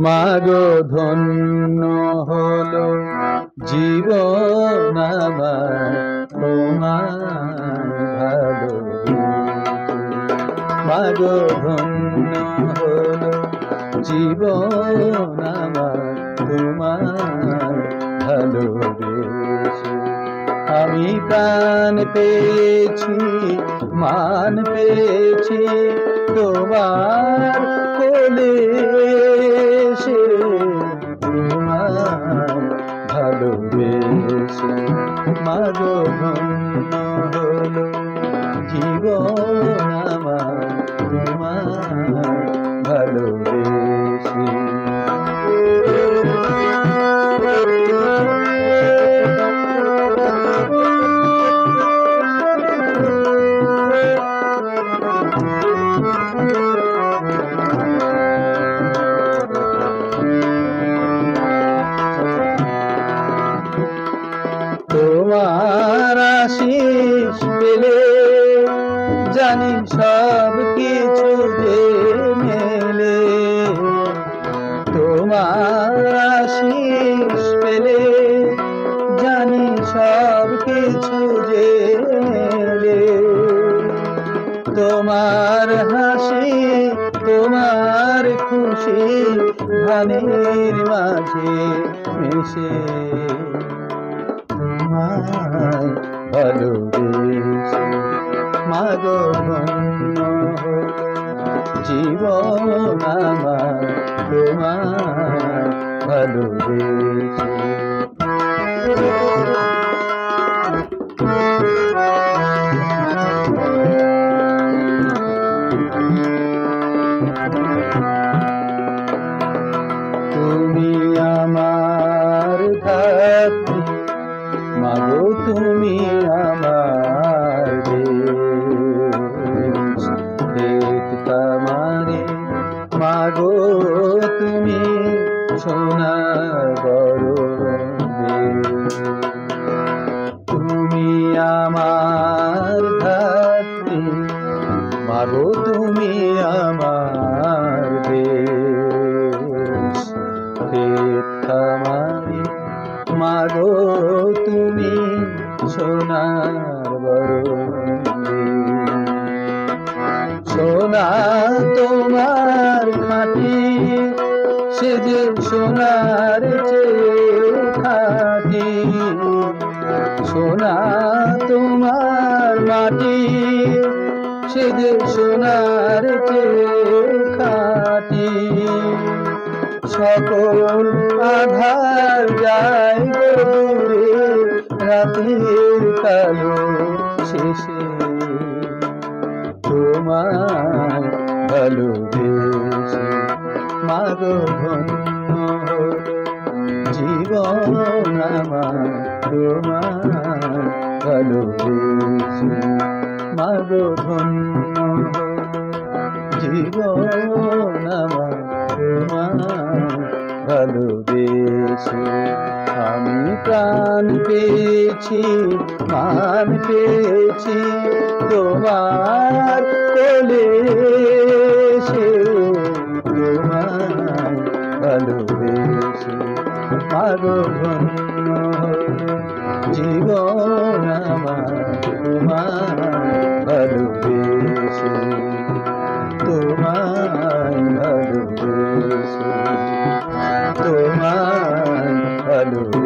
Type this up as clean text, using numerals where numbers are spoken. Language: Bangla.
মাগো ধন্য হলো জীবন আমার তোমায় ভালোবেসে। মাগো ধন্য হলো জীবন আমার তোমায় ভালোবেসে। আমি প্রাণ পেয়েছি, মান পেয়েছি তোমার কোলে এসে, তোমায় ভালোবেসে। মাগো ধন্য হলো জীবন আমার তোমায় ভালোবেসে। তোমার আশিস পেলে জানি সব কিছু যে মেলে। তোমার আশিস পেলে জানি সব কিছু যে মেলে। তোমার হাসি তোমার খুশি ধানের মাঝে মিশে, তোমায় ভালোবেসে। মাগো ধন্য হলো জীবন আমার তোমায় ভালোবেসে। তুমি আমার ধাত্রী, মাগো তুমি আমার দেশ। ক্ষেত খামারে মাগো তুমি সোনার বড় দেশ। তুমি আমার ধাত্রী, মাগো তুমি আমার দেশ। ক্ষেত খামারে মাগো তুমি সোনার বড় দেশ। সোনা তোমার খাঁটি, সে যে সোনার চেয়ে খাঁটি। সোনা তোমার মাটি, সে যে সোনার চেয়ে খাঁটি। সকল আধার যায় দূরে রাতের কালো শেষে, তোমায় ভালোবেসে। মাগো ধন্য হলো জীবন আমার তোমায় ভালোবেসে। মাগো ধন্য হলো জীবন আমার তোমায় ভালোবেসে। আমি প্রাণ পেয়েছি, মান পেয়েছি তোমার কোলে এসে, তোমায় ভালোবেসে। মাগো ধন্য হলো জীবন আমার তোমায় ভালোবেসে। তোমায় ভালোবেসে, তোমায় ভালোবেসে।